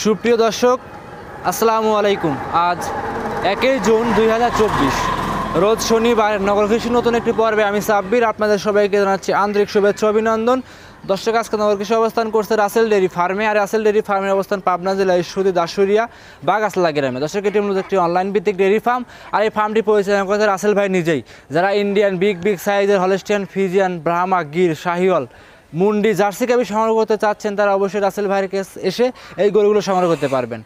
সুপ্রিয় দর্শক, আসসালামু আলাইকুম। আজ 1 জুন 2024, রোজ শনিবার। নগর কৃষি নতুন একটি পর্বে আমি সাব্বির আপনাদের সবাইকে জানাচ্ছি আন্তরিক শুভেচ্ছা অভিনন্দন। দর্শক, আজকে নগর কৃষি অবস্থান করছে রাসেল ডেয়ারি ফার্মে। আর রাসেল ডেয়ারি ফার্মের অবস্থান পাবনা জেলার ঈশ্বরদী দাসুরিয়া বাগাসলা গ্রামে। দর্শক, এটি মূলত একটি অনলাইন ভিত্তিক ডেয়ারি ফার্ম। আর এই ফার্মটি পরিচালনা করছে রাসেল ভাই নিজেই। যারা ইন্ডিয়ান বিগ সাইজের হলস্টিয়ান, ফিজিয়ান, ব্রাহ্মা, গির, শাহিওয়াল, মুন্ডি, জার্সি গাভী সংগ্রহ করতে চাচ্ছেন, তারা অবশ্যই রাসেল ভাইয়ের কাছে এসে এই গরুগুলো সংগ্রহ করতে পারবেন।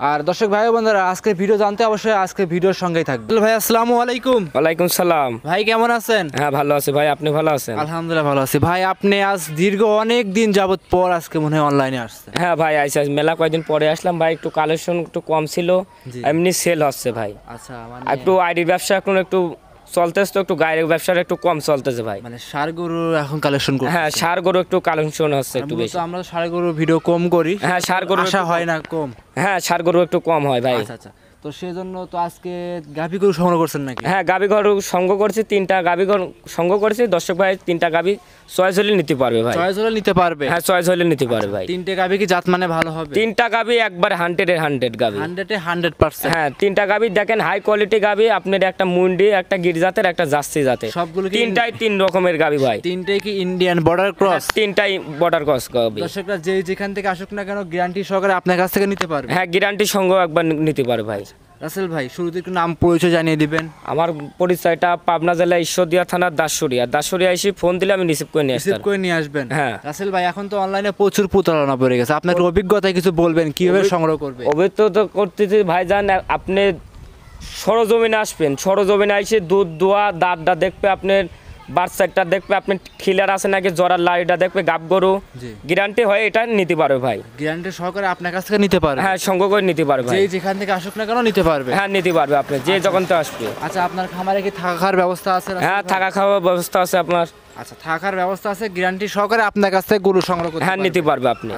আর দর্শক ভাই বোনেরা, আজকের ভিডিও জানতে অবশ্যই আজকের ভিডিওর সঙ্গেই থাকবে। ভাই আসসালামু আলাইকুম। ওয়ালাইকুম সালাম। ভাই কেমন আছেন? হ্যাঁ, ভালো আছি ভাই, আপনি ভালো আছেন? আলহামদুলিল্লাহ ভালো আছি। ভাই আপনি আজ দীর্ঘ অনেক দিন যাবত পর আজকে মনে হয় অনলাইনে আসছেন। হ্যাঁ ভাই, আজ মেলা কয়েকদিন পরে আসলাম ভাই, একটু কালেকশন একটু কম ছিল, এমনি সেল হচ্ছে ভাই। আচ্ছা, একটু আইডির ব্যবসা এখন একটু চলতেছে, তো একটু গায়ের ব্যবসাটা একটু কম চলতেছে ভাই। মানে ষাঁড় গরু এখন কালেকশন করতে? হ্যাঁ, ষাঁড় গরু একটু কালেকশন হচ্ছে একটু বেশি। আমরা ষাঁড় গরু ভিডিও কম করি। হ্যাঁ, ষাঁড় গরু আশা হয় না কম। হ্যাঁ, ষাঁড় গরু একটু কম হয় ভাই। আচ্ছা আচ্ছা, তো সেজন্য তো আজকে গাভী গরু সংগ্রহ করছেন নাকি? হ্যাঁ, গাভী গরু সংগ্রহ করছি, 3টা গাভী গরু সংগ্রহ করছি। দর্শক ভাই 3টা গাভী চয়েস হলে নিতে পারবে ভাই। চয়েস হলে নিতে পারবে? হ্যাঁ, চয়েস হলে নিতে পারবে ভাই। 3টে গাভী কি জাত মানে ভালো হবে? 3টা গাভী একবার 100 গাভী। 100%? হ্যাঁ, 3টা গাভী দেখেন, হাই কোয়ালিটি গাভী। আপনার একটা মুন্ডি, একটা গির জাতের, একটা জার্সি জাতের, সবগুলো 3টাই 3 রকমের গাভী ভাই। 3টাই কি ইন্ডিয়ান বর্ডার ক্রস? 3টাই বর্ডার ক্রস গাভী। দর্শকরা যেখান থেকে আসুক না কেন, গ্যারান্টি সহকারে আপনার কাছ থেকে নিতে পারবে? হ্যাঁ, গ্যারান্টি সঙ্গে একবার নিতে পারে ভাই। রাসেল ভাই, শুরুতে একটু নাম পরিচয় জানিয়ে দিবেন। আমার পরিচয়টা পাবনা জেলা ঈশ্বরদী থানার দাসুরিয়া এসে ফোন দিলে আমি রিসিভ করে নিয়ে আসবেন। হ্যাঁ রাসেল ভাই, এখন তো অনলাইনে প্রচুর প্রতারণা পড়ে গেছে, আপনার অভিজ্ঞতায় কিছু বলবেন কিভাবে সংগ্রহ করবে? অভিজ্ঞতা করতেছি ভাই, জান আপনি সরজমিনে আসবেন, সরজমিনে এসে দুধ দোয়া দাঁতটা দেখবে, আপনার বাচ্চাটা দেখবে, আপনি খিলার আছে নাকি জরার লাড়িটা দেখবে, গাব গরু গ্যারান্টি হয়, এটা নিতে পারবে ভাই। গ্যারান্টি সহকারে আপনার কাছ থেকে নিতে পারবে? হ্যাঁ, সঙ্গ করে নিতে পারবে ভাই। যেখান থেকে আসুক না কেন নিতে পারবে? হ্যাঁ, নিতে পারবে আপনি যে যখন তো আসবে। আচ্ছা, আপনার খামারে কি থাকার ব্যবস্থা আছে? হ্যাঁ, থাকা খাওয়ার ব্যবস্থা আছে আপনার। আচ্ছা, থাকার ব্যবস্থা আছে, গ্যারান্টি সহকারে আপনার কাছ থেকে গরু সংগ্রহ করতে? হ্যাঁ, নিতে পারবে আপনি।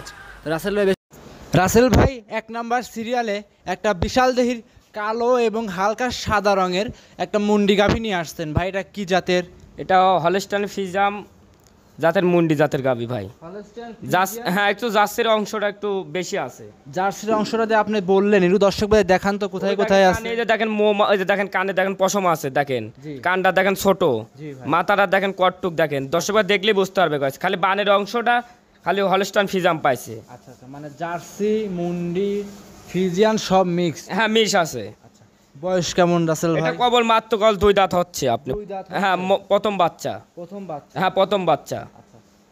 রাসেল ভাই 1 নাম্বার সিরিয়ালে একটা বিশাল দেহির কালো এবং হালকা সাদা রঙের একটা মুন্ডি গাভী নিয়ে আসছেন ভাই, এটা কি জাতের? এটা হলস্টাইন ফ্রিজিয়ান জাতের মুন্ডি জাতের গাভী ভাই। হ্যাঁ, একটু জার্সির অংশটা একটু বেশি আছে। জার্সির অংশটা দিয়ে আপনি বললেন, একটু দর্শক ভাই দেখান তো কোথায় কোথায় আছে। এই যে দেখেন এই যে দেখেন কানে দেখেন পশম আছে, দেখেন কানটা দেখেন ছোট, মাথাটা দেখেন কটটুক দেখেন। দর্শক ভাই দেখলেই বুঝতে পারবে, খালি বানের অংশটা খালি হলস্টাইন ফ্রিজিয়ান পাইছে। আচ্ছা আচ্ছা, মানে জার্সি, মুন্ডি, ফ্রিজিয়ান সব মিক্স? হ্যাঁ, মিক্স আছে। বয়স কেমন রাসেল ভাই? এটা কেবল মাত্র 2 দাঁত হচ্ছে আপনি। হ্যাঁ, প্রথম বাচ্চা। হ্যাঁ, প্রথম বাচ্চা।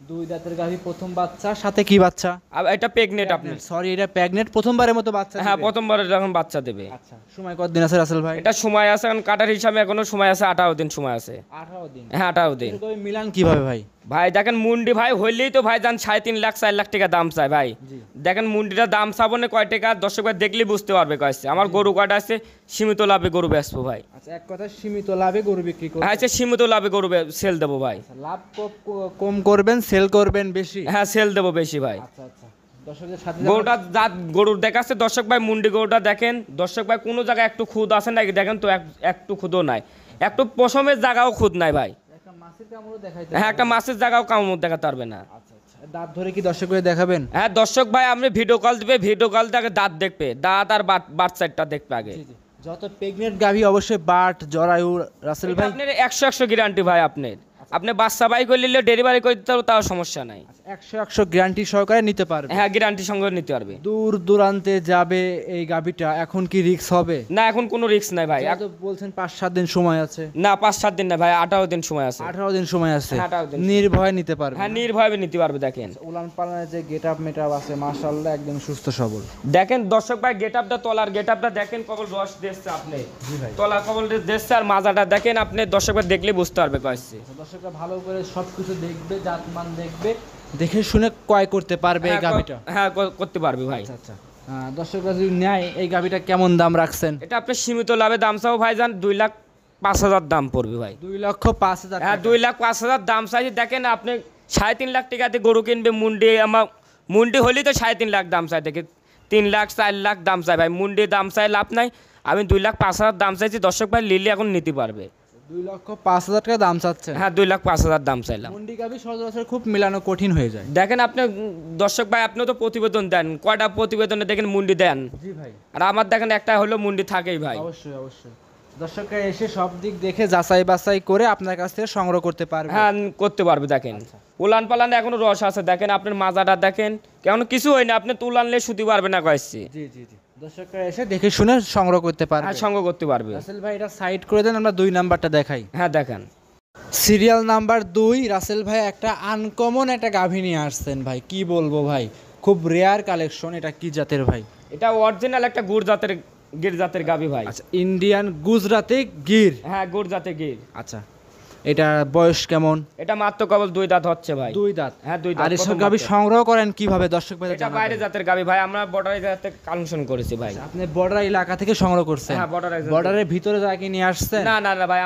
2 দাঁতের গাভী, প্রথম বাচ্চা। সাথে কি বাচ্চা? এটা প্রেগনেট আপনি? সরি, এটা প্রেগনেট, প্রথমবারের মতো বাচ্চা? হ্যাঁ, প্রথমবারের যখন বাচ্চা দেবে। আচ্ছা, সময় কতদিন আছে রাসেল ভাই? এটা সময় আছে এখন কাটার হিসাবে, এখনো সময় আছে 18 দিন সময় আছে। 18 দিন? হ্যাঁ, 18 দিন। মিলান কিভাবে ভাই? ভাই দেখেন, মুন্ডি ভাই হইলেই তো ভাই জান 3.5 লাখ 4 লাখ টাকা দাম চাই ভাই। দেখেন মুন্ডিটার দাম চাবো না কয় টাকা, দর্শক ভাই দেখলেই বুঝতে পারবে কয়েছে। আমার গরু কয়টা আছে, সীমিত লাভে গরু বেচবো ভাই। আচ্ছা, এক কথা সীমিত লাভে গরু বিক্রি করবেন? হ্যাঁ, সীমিত লাভে গরু সেল দেবো ভাই। লাভ কম করবেন, সেল করবেন বেশি? হ্যাঁ, সেল দেবো বেশি ভাই। আচ্ছা আচ্ছা, দর্শকদের সাথে গরুটা জাত গরুর দেখাচ্ছে দর্শক ভাই, মুন্ডি গরুটা দেখেন দর্শক ভাই, কোনো জায়গায় একটু খুদ আছে নাকি দেখেন তো, একটু খুদও নাই, একটু পশমের জায়গাও খুদ নাই ভাই। হ্যাঁ, একটা মাছের জায়গাও কামড় দেখাতে পারবে না। আচ্ছা আচ্ছা, দাঁত ধরে কি দর্শক ভাই দেখাবেন? হ্যাঁ, দর্শক ভাই আপনি ভিডিও কল দিবে, ভিডিও কল দেখে দাঁত দেখবে, দাঁত আর বাট সাইডটা দেখবে আগে। যত প্রেগনেন্ট গাভী অবশ্যই বাট জরায়ু রাসেল ভাই আপনার 100 গ্যারান্টি ভাই। আপনি বাচ্চা বাই করে নিলে ডেলিভারি করে দিতে পারো, তাও সমস্যা নাই। 100 গ্যারান্টি সহকারে নিতে পারবে? হ্যাঁ, গ্যারান্টি সঙ্গে নিতে পারবে। দূর দূরান্তে যাবে এই গাভীটা, এখন কি রিস্ক হবে? না, এখন কোনো রিস্ক নাই ভাই। তো বলছেন 5-7 দিন সময় আছে? না, 5-7 দিন না ভাই, 18 দিন সময় আছে। 18 দিন সময় আছে, 18 দিন নির্ভয় নিতে পারবে? হ্যাঁ, নির্ভয়ে নিতে পারবে। দেখেন উলান পালানের যে গেটআপ মেটআপ আছে, মাশাআল্লাহ একদম সুস্থ সবল। দেখেন দর্শক ভাই, গেটআপটা তলার গেটআপটা দেখেন, কবল রস দিচ্ছে আপনি, তলা কবল দিচ্ছে, আর মাজাটা দেখেন আপনি, দর্শক ভাই দেখলে বুঝতে পারবে কয়েছে। দর্শকরা ভালো করে সবকিছু দেখবে, জাতমান দেখবে, দেখে শুনে ক্রয় করতে পারবে এই গাভীটা? হ্যাঁ, করতে পারবে ভাই। আচ্ছা, দর্শকরা যদি নেয় এই গাভীটা কেমন দাম রাখছেন? এটা আপনি সীমিত লাভে দাম চাও ভাই, যান 2,05,000 দাম পড়বে ভাই। 2,05,000? হ্যাঁ, 2,05,000 দাম চাইছে। দেখেন আপনি 3.5 লাখ টাকাতে গরু কিনবে, মুন্ডি হলেই তো 3.5 লাখ দাম চাই, দেখে 3 লাখ 4 লাখ দাম চাই ভাই। মুন্ডি দাম চাই লাভ নাই, আমি 2,05,000 দাম চাইছি, দর্শক ভাই লিলে এখন নিতে পারবে। 2,05,000 টাকা দাম চাচ্ছেন। হ্যাঁ 2,05,000 দাম চাইলাম। মুন্ডি গাভী সচরাচর খুব মিলানো কঠিন হয়ে যায়। দেখেন আপনি দর্শক ভাই, আপনিও তো প্রতিবেদন দেন, কয়টা প্রতিবেদনে দেখেন মুন্ডি দেন। জি ভাই। আর আমার দেখেন একটা হলো মুন্ডি থাকেই ভাই। অবশ্যই অবশ্যই দর্শকরা এসে সব দিক দেখে যাচাই বাছাই করে আপনার কাছ থেকে সংগ্রহ করতে পারবে। হ্যাঁ করতে পারবে। দেখেন উলান পালানে এখনো রস আছে, দেখেন আপনার মাজাটা দেখেন কেমন কিছু হয় না, আপনি তুলানলে শুতে পারবে না কয়েছি। জি জি জি দর্শকরা এসে দেখে শুনে সংগ্রহ করতে পারবে। হ্যাঁ সংগ্রহ করতে পারবে। রাসেল ভাই এটা সাইড করে দেন, আমরা 2 নাম্বারটা দেখাই। হ্যাঁ দেখেন সিরিয়াল নাম্বার 2 রাসেল ভাই একটা আনকমন একটা গাভী নিয়ে আসছেন ভাই, কি বলবো ভাই, খুব রেয়ার কালেকশন। এটা কি জাতের ভাই? এটা অরিজিনাল একটা গির জাতের গাভী ভাই। আচ্ছা ইন্ডিয়ান গুজরাতি গির। হ্যাঁ গুড় জাতের গির। আচ্ছা এটা বয়স কেমন? এটা মাত্র কেবল 2 দাঁত হচ্ছে ভাই। 2 দাঁত। হ্যাঁ 2 দাঁত। আর এসব গাভী সংগ্রহ করেন কিভাবে দর্শক ভাই? এটা বাইরে জাতের গাভী ভাই, আমরা বর্ডার জাতে কালেকশন করেছি ভাই। আপনি বর্ডার এলাকা থেকে সংগ্রহ করছেন? হ্যাঁ বর্ডারের ভিতরে যাকে নিয়ে আসছেন? না না না ভাই,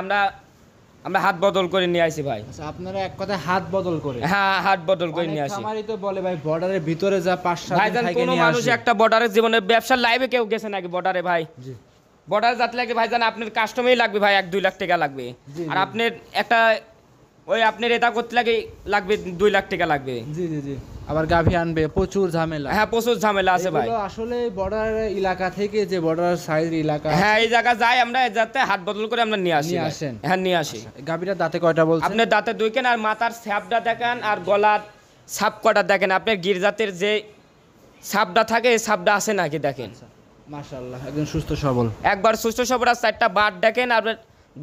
আমরা হাত বদল করে নিয়ে আসি ভাই। আচ্ছা আপনারা এক কথায় হাত বদল করে? হ্যাঁ হাত বদল করে নিয়ে আসি। আমারই তো বলে ভাই বর্ডারের ভিতরে যা 5-7 ভাই দিন থেকে কোনো নিয়ে মানুষ আসে। একটা বর্ডারের জীবনে ব্যবসার লাইভে কেউ গেছে নাকি বর্ডারে ভাই? জি বর্ডারে যাতে লাগে ভাই, জান আপনার কাস্টমারই লাগবে ভাই 1-2 লাখ টাকা লাগবে। আর আপনার একটা ওই আপনার এটা করতে লাগবে 2 লাখ টাকা লাগবে। জি জি জি আবার গাভী আনবে, প্রচুর ঝামেলা। হ্যাঁ প্রচুর ঝামেলা আছে ভাই। এগুলো আসলে বর্ডার এলাকা থেকে, যে বর্ডার সাইড এলাকা, হ্যাঁ এই জায়গা যাই আমরা, যাতে হাত বদল করে আমরা নিয়ে আসি। নিয়ে ভাই। আসেন? হ্যাঁ নিয়ে আসি। গাভীটার দাঁতে কয়টা বলছেন? আপনার দাঁতে 2 কেন, আর মাথার ছাপটা দেখেন, আর গলার ছাপ কটা দেখেন। আপনার গির জাতের যে ছাপটা থাকে এই ছাপটা আছে নাকি দেখেন। মাশাআল্লাহ একদম সুস্থ সবল, একবার সুস্থ সবরা 4টা বাট দেখেন। আর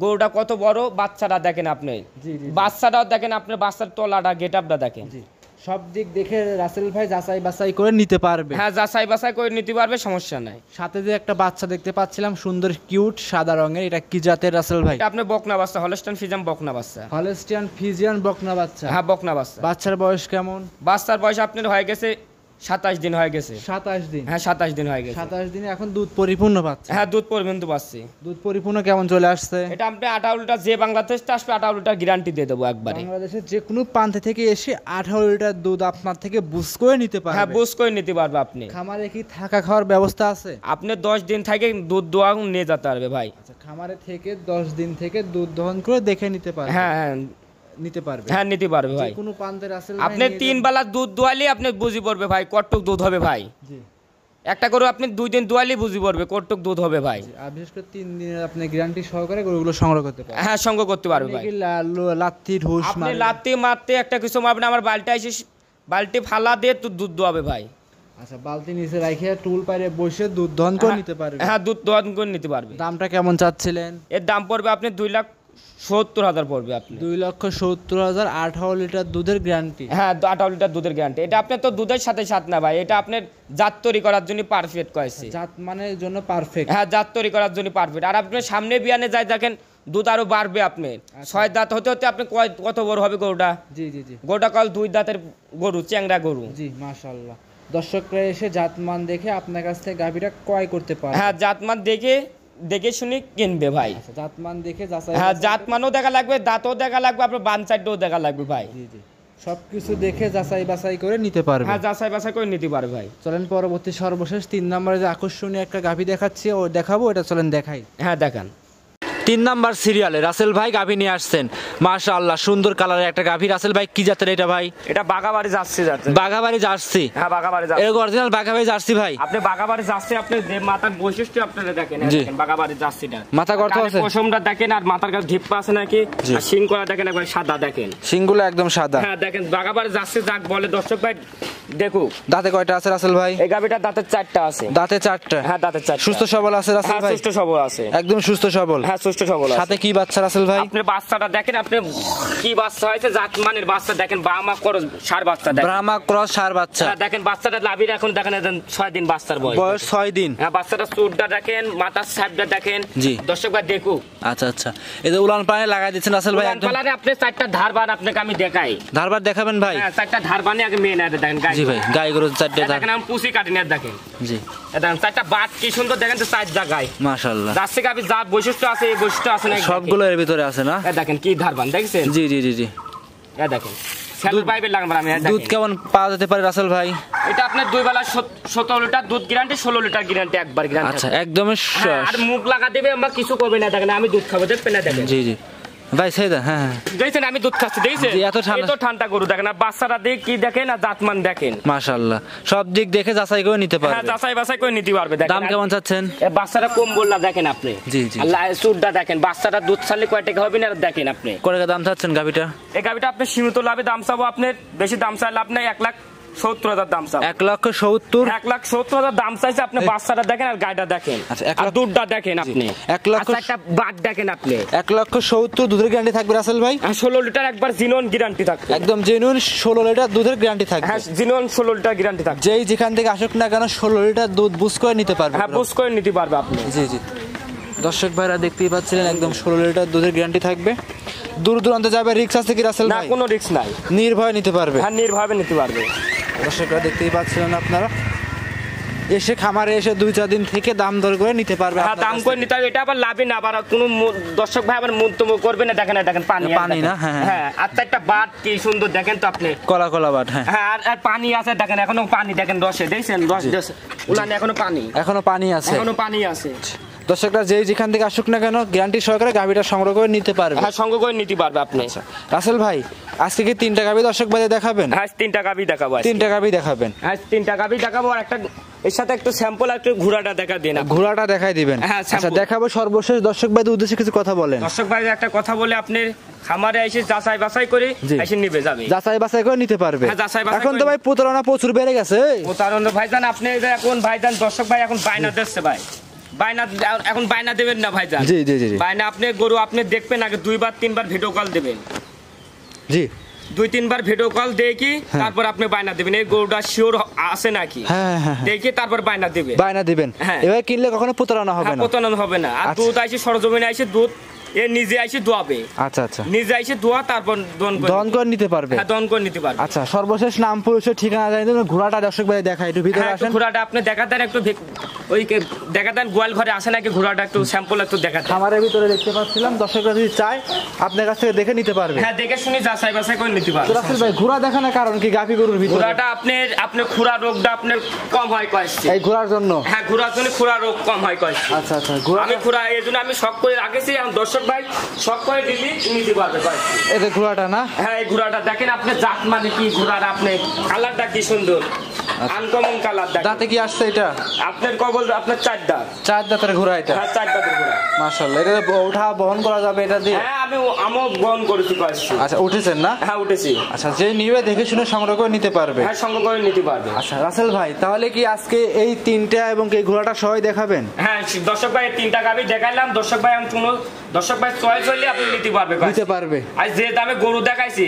গরুটা কত বড়, বাচ্চাটা দেখেন আপনি। জি জি বাচ্চাটাও দেখেন, আপনার বাচ্চার তলাটা গেটআপটা দেখেন। জি সব দিক দেখে রাসেল ভাই যাচাই বাছাই করে নিতে পারবে। হ্যাঁ যাচাই বাছাই করে নিতে পারবে, সমস্যা নাই। সাথে যে একটা বাচ্চা দেখতে পাচ্ছিলাম সুন্দর কিউট সাদা রঙের, এটা কি জাতের রাসেল ভাই? এটা আপনার বকনা বাচ্চা, হলস্টাইন ফ্রিজিয়ান বকনা বাচ্চা। হলস্টিয়ান ফ্রিজিয়ান বকনা বাচ্চা? হ্যাঁ বকনা বাচ্চা। বাচ্চার বয়স কেমন? বাচ্চার বয়স আপনার হয়ে গেছে 27 দিন হয়ে গেছে। 27 দিন? হ্যাঁ 27 দিন হয়ে গেছে। 27 দিনে এখন দুধ পরিপূর্ণ পাচ্ছে? হ্যাঁ দুধ পর্যন্ত পাচ্ছি। দুধ পরিপূর্ণ কেমন চলে আসছে? এটা আপনি 18 লিটার, যে বাংলাদেশ আসবে 18 লিটার গ্যারান্টি দিয়ে দেবো একবারে। বাংলাদেশের যে কোনো প্রান্ত থেকে এসে 18 লিটার দুধ আপনার থেকে বুঝ করে নিতে পারবে? হ্যাঁ বুঝ করে নিতে পারবে আপনি। খামারে কি থাকা খাওয়ার ব্যবস্থা আছে? আপনি 10 দিন থেকে দুধ দোয়া নিয়ে যেতে পারবে ভাই। আচ্ছা খামারে থেকে 10 দিন থেকে দুধ দহন করে দেখে নিতে পারবে? হ্যাঁ হ্যাঁ নিতে পারবে? হ্যাঁ নিতে পারবে ভাই। যে কোনো প্রান্তের রাসেল আপনি 3 বেলা দুধ দোয়ালি আপনি বুঝি পড়বে ভাই কতটুক দুধ হবে ভাই। জি একটা গরু আপনি 2 দিন দোয়ালি বুঝি পড়বে কতটুক দুধ হবে ভাই। আর বিশেষ করে 3 দিনের আপনি গ্যারান্টি সহকারে গরুগুলো সংগ্রহ করতে পারবেন? হ্যাঁ সংগ্রহ করতে পারবে ভাই। লাত্তি ঢুস আপনি মারে? লাত্তি মারতে একটা কিছু মারবেন, আমার বালতি ফালা দিয়ে তো দুধ দোয়াবে ভাই। আচ্ছা বালতি নিচে রাখে টুল পারে বসে দুধ দহন করে নিতে পারবে? হ্যাঁ দুধ দহন করে নিতে পারবে। দামটা কেমন চাচ্ছিলেন? এর দাম পড়বে আপনি 2,70,000 পড়বে আপনি। 2,70,000 18 লিটার দুধের গ্যারান্টি? হ্যাঁ 18 লিটার দুধের গ্যারান্টি। এটা আপনি তো দুধের সাথে সাথ না ভাই, এটা আপনার জাত তৈরি করার জন্য পারফেক্ট কয়েছে। জাত মানের জন্য পারফেক্ট? হ্যাঁ জাত তৈরি করার জন্য পারফেক্ট। আর আপনি সামনে বিয়ানে যাই দেখেন দুধ আরো বাড়বে আপনার। 6 দাঁত হতে হতে আপনি কত বড় হবে গরুটা। জি জি জি গরুটা কল 2 দাঁতের গরু, চ্যাংড়া গরু। জি মাশাআল্লাহ। দর্শকরা এসে জাতমান দেখে আপনার কাছ থেকে গাভীটা ক্রয় করতে পারে? হ্যাঁ জাতমান দেখে শুনে কিনবে ভাই। আচ্ছা জাতমান দেখে যাচাই? হ্যাঁ জাতমানও দেখা লাগবে, দাঁতও দেখা লাগবে, আপনার বান সাইডও দেখা লাগবে ভাই। জি জি সবকিছু দেখে যাচাই বাছাই করে নিতে পারবে? হ্যাঁ যাচাই বাছাই করে নিতে পারবে ভাই। চলেন পরবর্তী সর্বশেষ 3 নম্বরে যে আকর্ষণীয় একটা গাভী দেখাচ্ছি ও দেখাবো, এটা চলেন দেখাই। হ্যাঁ দেখান। 3 নাম্বার সিরিয়ালে রাসেল ভাই গাভী নিয়ে আসছেন, মাশাআল্লাহ সুন্দর কালারের একটা গাভী। রাসেল ভাই কি জাতের এটা ভাই? এটা বাগাবাড়ি জার্সি জাতের। বাঘাবাড়ি জার্সি? হ্যাঁ বাগাবাড়ি জার্সি। এর অরিজিনাল বাঘাবাড়ি জার্সি ভাই? আপনি বাগাবাড়ি জার্সি, আপনি যে মাথার বৈশিষ্ট্য আপনারা দেখেন, দেখেন বাগাবাড়ি জার্সিটা মাথা গর্ত আছে, পশমটা দেখেন, আর মাথার কাছে ঢিপ্পা আছে নাকি, আর শিং করা দেখেন একবার সাদা দেখেন, শিংগুলো একদম সাদা। হ্যাঁ দেখেন বাগাবাড়ি জার্সি যাক বলে দর্শক ভাই দেখুক। দাঁতে কয়টা আছে রাসেল ভাই? এই গাবিটার দাঁতের 4টা আছে। দাঁতে 4টা? হ্যাঁ দাঁতের 4টা। সুস্থ সবল আছে রাসেল ভাই? সুস্থ সবল আছে, একদম সুস্থ সবল। হ্যাঁ সুস্থ সবল আছে। সাথে কি বাচ্চা রাসেল ভাই? আপনি বাচ্চাটা দেখেন, আপনি কি বাচ্চা হয়েছে, জাত মানের বাচ্চা দেখেন, বামা ক্রস ষাঁড় বাচ্চা দেখেন, ব্রাহ্মা ক্রস ষাঁড় বাচ্চা। হ্যাঁ দেখেন বাচ্চাটা লাভির এখন দেখেন 6 দিন বাচ্চার বয়স। বয়স 6 দিন? হ্যাঁ বাচ্চাটা চুটটা দেখেন, মাথার ছাপটা দেখেন। জি দর্শক ভাই দেখুক। আচ্ছা আচ্ছা এই যে উলান পানে লাগাই দিচ্ছেন রাসেল ভাই একদম? পালারে আপনি 4টা ধারবান আপনাকে আমি দেখাই। ধারবার দেখাবেন ভাই? হ্যাঁ 4টা ধারবানে আগে মেন আরে দেখেন গাই। জি ভাই গাই গরু 4টা ধার দেখেন আমি পুষি কাটি না দেখেন। জি দেখেন 4টা বাট কি সুন্দর দেখেন, তো 4 জায়গায় মাশাআল্লাহ। যার থেকে আপনি যা বৈশিষ্ট্য আছে এই বৈশিষ্ট্য আছে না সবগুলো এর ভিতরে আছে না? দেখেন কি ধারবান দেখছেন? জি জি জি জি দেখেন সেলুর পাইপের লাগাবার আমি দুধ কেমন পাওয়া যেতে পারে রাসেল ভাই? এটা আপনার 2 বেলা 17 লিটার দুধ গ্যারান্টি, 16 লিটার গ্যারান্টি একবার গ্যারান্টি। আচ্ছা একদম আর মুখ লাগা দেবে আমরা কিছু করবে না দেখেন, আমি দুধ খাবো দেখবেন না দেখেন। জি জি ভাই সেই দেন, হ্যাঁ হ্যাঁ দেখছেন আমি দুধ খাচ্ছি, দেখছেন জি, এত ঠান্ডা। এত ঠান্ডা গরু দেখেন, আর বাচ্চারা দেখ কি দেখেন আর জাতমান দেখেন। মাশাআল্লাহ, সব দিক দেখে যাচাই করে নিতে হ্যাঁ পারবে। যাচাই বাছাই করে নিতে পারবে। দেখেন দাম কেমন চাচ্ছেন? এ বাচ্চারা কম বললা দেখেন আপনি, জি, জি। সুরটা দেখেন, বাচ্চারা দুধ ছাড়লে কয় টাকা হবে না দেখেন আপনি। করে দাম চাচ্ছেন গাভিটা? এই গাভিটা আপনি সীমিত লাভে দাম চাবো, আপনার বেশি দাম চাই লাভ নাই, 1,70,000 দাম চাবো। 1,70,000 1,70,000 দাম চাইছে আপনি। বাচ্চাটা দেখেন আর গাইটা দেখেন, আচ্ছা, আর দুধটা দেখেন আপনি। 1,00,000 আচ্ছা, একটা বাট দেখেন আপনি। 1,70,000 দুধের গ্যারান্টি থাকবে রাসেল ভাই? 16 লিটার একবার জিনোন গ্যারান্টি থাকবে, একদম জেনুইন 16 লিটার দুধের গ্যারান্টি থাকবে। হ্যাঁ জিনোন 16 লিটার গ্যারান্টি থাকবে। যেই যেখান থেকে আসুক না কেন 16 লিটার দুধ বুঝ করে নিতে পারবে। হ্যাঁ বুঝ করে নিতে পারবে আপনি। জি জি, দর্শক ভাইরা দেখতেই পাচ্ছিলেন একদম 16 লিটার দুধের গ্যারান্টি থাকবে। দূর দূরান্তে যাবে, রিক্স আছে কি রাসেল না ভাই? কোনো রিস্ক নাই, নির্ভয় নিতে পারবে। হ্যাঁ নির্ভয়ে নিতে পারবে। দর্শকরা দেখতেই পাচ্ছিলেন আপনারা, এসে খামারে এসে 2-4 দিন থেকে দাম দর করে নিতে পারবে। হ্যাঁ দাম করে নিতে হবে, এটা আবার লাভই না, আবার কোনো দর্শক ভাই আবার মন্তব্য করবে না। দেখেন দেখেন পানি পানি না, হ্যাঁ, হ্যাঁ। হ্যাঁ, আর একটা বাট কি সুন্দর দেখেন তো আপনি, কলা কলা বাট, হ্যাঁ হ্যাঁ আর পানি আছে দেখেন, এখনো পানি দেখেন রসে, দেখছেন রস উলানে এখনো পানি, এখনো পানি আছে। এখনো পানি আছে। দর্শকরা যেই যেখান থেকে আসুক না কেন গ্যারান্টি সহকারে গাভিটা সংগ্রহ করে নিতে পারবে। হ্যাঁ সঙ্গ করে নিতে পারবে আপনি। রাসেল ভাই আজকে কি 3টা গাভি দর্শক ভাই দেখাবেন? হ্যাঁ 3টা গাভি দেখাবো। 3টা গাভি দেখাবেন? হ্যাঁ 3টা গাভি দেখাবো, আর একটা এর সাথে একটু স্যাম্পল আর একটু ঘোড়াটা দেখা দিন। ঘোড়াটা দেখাই দিবেন? হ্যাঁ, আচ্ছা sample। দেখাবো। সর্বশেষ দর্শক ভাইদের উদ্দেশ্যে কিছু কথা বলেন। দর্শক ভাই একটা কথা বলে, আপনি খামারে এসে যাচাই বাছাই করে জি। এসে নিবে যাবে, যাচাই বাছাই করে নিতে পারবে। হ্যাঁ, যাচাই বাছাই এখন তো করে- ভাই প্রতারণা প্রচুর বেড়ে গেছে। প্রতারণা ভাইজান, আপনি এই যে এখন ভাইজান দর্শক ভাই এখন বায়না দিচ্ছে ভাই, বায়না এখন বায়না দেবেন না ভাইজান। জি জি জি জি। বায়না আপনি গরু আপনি দেখবেন আগে 2-3 ভিডিও কল দেবেন, জি 2-3 ভিডিও কল দেখি তারপর আপনি বায়না দেবেন, এই গরুটা শিওর আছে নাকি হ্যাঁ হ্যাঁ হ্যাঁ। দেখি তারপর বায়না দেবেন। বায়না দিবেন। হ্যাঁ। এবার কিনলে কখনো প্রতারণা হবে হ্যাঁ, না। প্রতারণা হবে না। আর আচ্ছা। দুধ আইসে সরজমিনে আইসে দুধ এ নিজে আইসে দোয়াবে, আচ্ছা আচ্ছা, নিজে আইসে দোয়া তারপর দহন করে নিতে পারবে। হ্যাঁ দহন করে নিতে পারবে। আচ্ছা, সর্বশেষ নাম পরিচয় ঠিকানা জানিয়ে দেবেন। ঘোড়াটা দর্শক ভাই দেখাই, একটু ভিতরে হ্যাঁ একটু আসেন। ঘোড়াটা আপনি দেখা দেন, একটু ওই দেখা দেন গোয়াল ঘরে আসে নাকি ঘোড়াটা একটু স্যাম্পল একটু দেখা দেন। খামারের ভিতরে দেখতে পাচ্ছিলাম, দর্শকরা যদি চায় আপনার কাছ থেকে দেখে নিতে পারবে। হ্যাঁ দেখে শুনি যাচাই বাছাই করে নিতে তো পারবে। রাসেল ভাই ঘোড়া দেখানোর কারণ কি? গাভী গরুর ভিতরে ঘোড়াটা আপনার খুরা রোগটা আপনার কম হয় কয়েছে। এই ঘোড়ার জন্য? হ্যাঁ ঘোড়ার জন্য খুরা রোগ কম হয় কয়েছে। আচ্ছা আচ্ছা, ঘোড়া আমি খুরা এই জন্য আমি শখ করে রাখেছি, এখন দর্শক ভাই শখ করে দিলি নিতে পারবে কয়েছে। এই যে ঘোড়াটা না? হ্যাঁ এই ঘোড়াটা দেখেন আপনি, জাত মানে কি ঘোড়ার, আপনি কালারটা কি সুন্দর, আনকমন কালার দেখেন। দাঁতে কি আসছে এটা? আপনার কবল আপনার 4 দাঁত। 4 দাঁতের ঘোড়া এটা? হ্যাঁ 4 দাঁতের ঘোড়া। মাশাআল্লাহ, এটা ওঠা বহন করা যাবে এটা দিয়ে? হ্যাঁ আমিও বহন করেছি কয়েছি। আচ্ছা, উঠেছেন না? হ্যাঁ উঠেছি। আচ্ছা, যে নিবে দেখে শুনে সংগ্রহ করে নিতে পারবে। হ্যাঁ সঙ্গ করে নিতে পারবে। আচ্ছা রাসেল ভাই, তাহলে কি আজকে এই 3টা এবং এই ঘোড়াটা সবাই দেখাবেন? হ্যাঁ দর্শক ভাই 3টা গাভি দেখাইলাম, দর্শক ভাই আমি কোনো দর্শক ভাই চয়েস হইলে আপনি নিতে পারবে কয়েছি। দিতে পারবে? আর যে দামে গরু দেখাইছি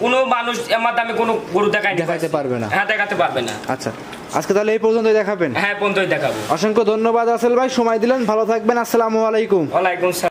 কোনো মানুষ আমার দামে কোনো গরু দেখাইতে পারবে না। হ্যাঁ দেখাতে পারবে না। আচ্ছা, আজকে তাহলে এই পর্যন্তই দেখাবেন? হ্যাঁ পর্যন্তই দেখাবো। অসংখ্য ধন্যবাদ রাসেল ভাই, সময় দিলেন। ভালো থাকবেন। আসসালামু আলাইকুম। ওয়ালাইকুম আসসালাম।